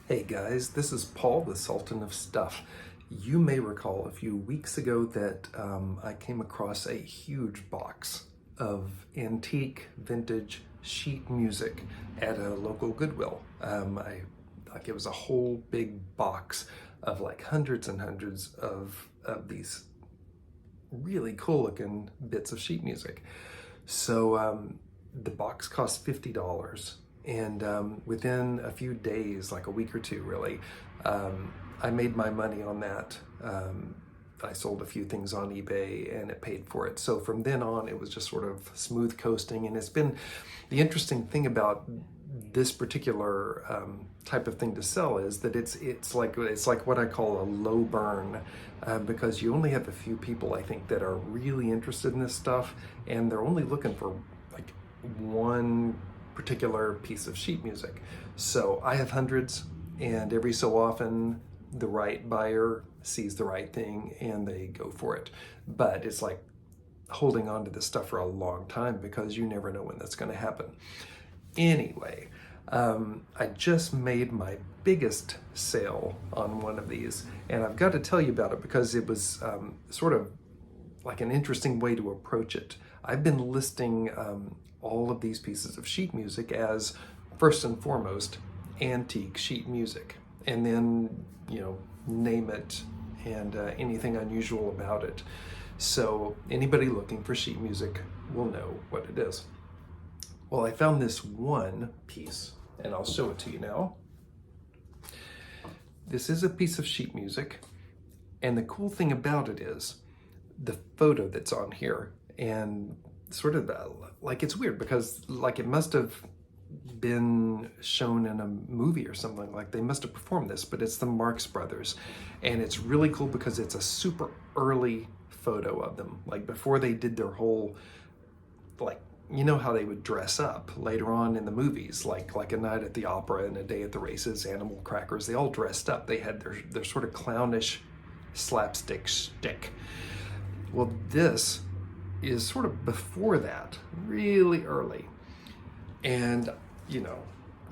Hey guys, this is Paul, the Sultan of Stuff. You may recall a few weeks ago that I came across a huge box of antique vintage sheet music at a local Goodwill. Like it was a whole big box of like hundreds and hundreds of these really cool looking bits of sheet music. So the box cost $50. And within a few days, like a week or two really, I made my money on that. I sold a few things on eBay and it paid for it. So from then on, it was just sort of smooth coasting. And it's been the interesting thing about this particular type of thing to sell is that it's like what I call a low burn, because you only have a few people I think that are really interested in this stuff, and they're only looking for like one particular piece of sheet music. So I have hundreds, and every so often the right buyer sees the right thing and they go for it. But it's like holding on to this stuff for a long time because you never know when that's going to happen. Anyway, I just made my biggest sale on one of these, and I've got to tell you about it because it was sort of like an interesting way to approach it. I've been listing all of these pieces of sheet music as, first and foremost, antique sheet music, and then, name it and anything unusual about it. So anybody looking for sheet music will know what it is. Well, I found this one piece, and I'll show it to you now. This is a piece of sheet music, and the cool thing about it is the photo that's on here, and sort of like it's weird because like it must have been shown in a movie or something, like they must have performed this, but it's the Marx Brothers, and it's really cool because it's a super early photo of them, like before they did their whole, like, you know how they would dress up later on in the movies, like A Night at the Opera and A Day at the Races, Animal Crackers. They all dressed up. They had their sort of clownish slapstick shtick. Well, this is sort of before that, really early. And,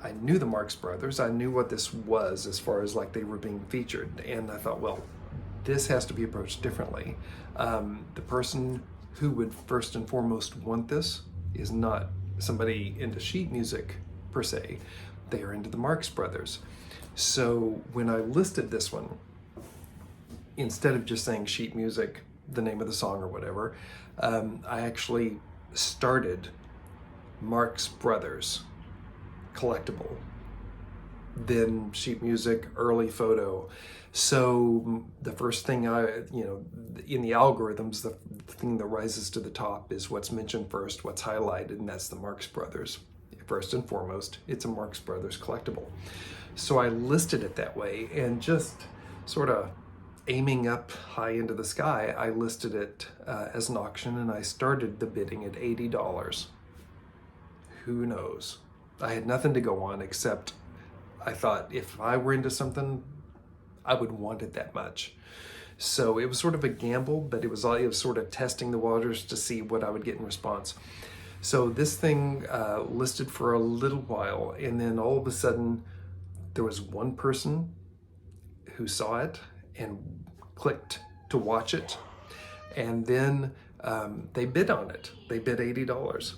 I knew the Marx Brothers. I knew what this was as far as like they were being featured. And I thought, well, this has to be approached differently. The person who would first and foremost want this is not somebody into sheet music per se. They are into the Marx Brothers. So when I listed this one, instead of just saying sheet music, the name of the song or whatever, I actually started Marx Brothers collectible, then sheet music, early photo. So the first thing in the algorithms, the thing that rises to the top is what's mentioned first, what's highlighted, and that's the Marx Brothers. First and foremost, it's a Marx Brothers collectible. So I listed it that way, and just sort of aiming up high into the sky, I listed it as an auction, and I started the bidding at $80. Who knows? I had nothing to go on except I thought if I were into something, I would want it that much. So it was sort of a gamble, but it was sort of testing the waters to see what I would get in response. So this thing listed for a little while, and then all of a sudden there was one person who saw it and clicked to watch it, and then they bid on it. They bid $80.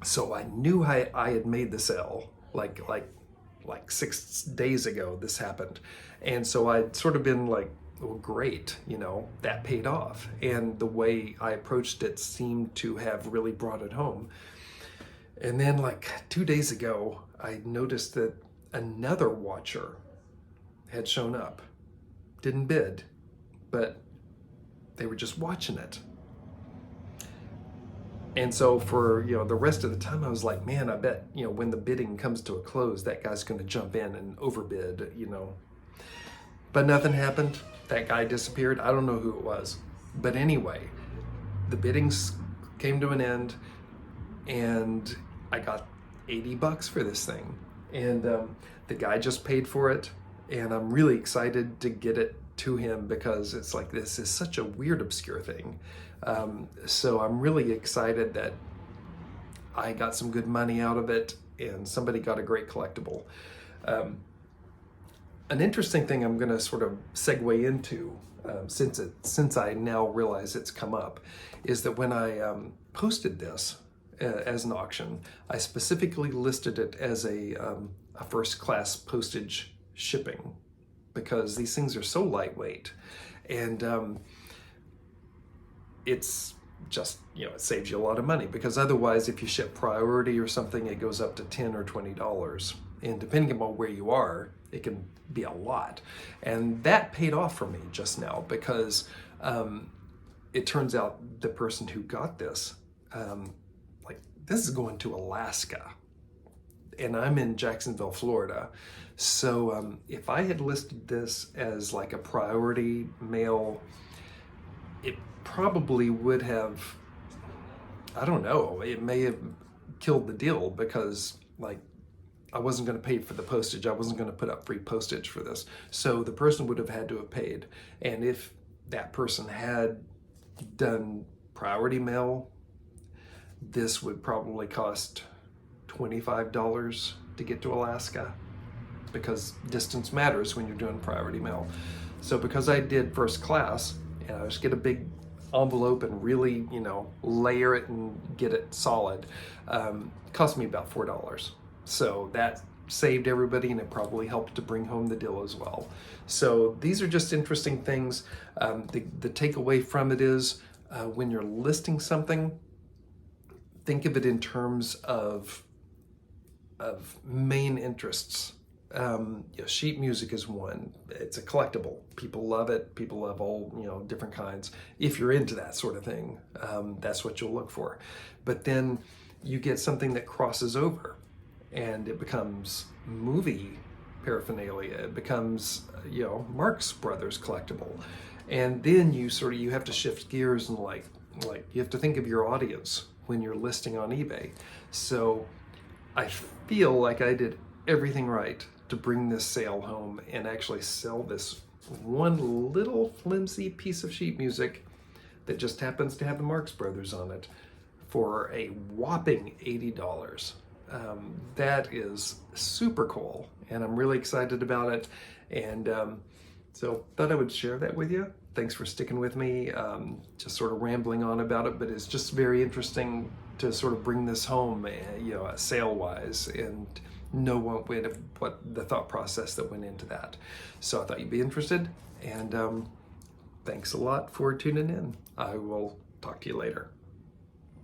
So I knew I had made the sale like 6 days ago this happened. And so I'd sort of been like, well, great, that paid off. And the way I approached it seemed to have really brought it home. And then like 2 days ago, I noticed that another watcher had shown up. Didn't bid, but they were just watching it. And so for, the rest of the time I was like, man, I bet, when the bidding comes to a close, that guy's going to jump in and overbid, But nothing happened. That guy disappeared. I don't know who it was. But anyway, the biddings came to an end, and I got $80 for this thing. And the guy just paid for it, and I'm really excited to get it to him because it's like, this is such a weird, obscure thing. So I'm really excited that I got some good money out of it and somebody got a great collectible. An interesting thing I'm going to sort of segue into, since I now realize it's come up, is that when I posted this as an auction, I specifically listed it as a first class postage shipping, because these things are so lightweight, and it's just, it saves you a lot of money, because otherwise if you ship priority or something, it goes up to $10 or $20, and depending upon where you are, it can be a lot. And that paid off for me just now, because it turns out the person who got this, this is going to Alaska, and I'm in Jacksonville, Florida. So if I had listed this as like a priority mail, it probably would have, I don't know, it may have killed the deal, because I wasn't going to pay for the postage. I wasn't going to put up free postage for this. So the person would have had to have paid. And if that person had done priority mail, this would probably cost $25 to get to Alaska, because distance matters when you're doing priority mail. So because I did first class, and I just get a big envelope and really, layer it and get it solid, cost me about $4. So that saved everybody, and it probably helped to bring home the deal as well. So these are just interesting things. The takeaway from it is, when you're listing something, think of it in terms of main interests. Sheet music is one. It's a collectible. People love it. People love all, different kinds. If you're into that sort of thing, that's what you'll look for. But then you get something that crosses over, and it becomes movie paraphernalia. It becomes, Marx Brothers collectible. And then you have to shift gears, and like you have to think of your audience when you're listing on eBay. So I feel like I did everything right to bring this sale home and actually sell this one little flimsy piece of sheet music that just happens to have the Marx Brothers on it for a whopping $80. That is super cool, and I'm really excited about it. And so thought I would share that with you. Thanks for sticking with me, just sort of rambling on about it, but it's just very interesting to sort of bring this home, sale-wise, and know what the thought process that went into that. So I thought you'd be interested, and thanks a lot for tuning in. I will talk to you later.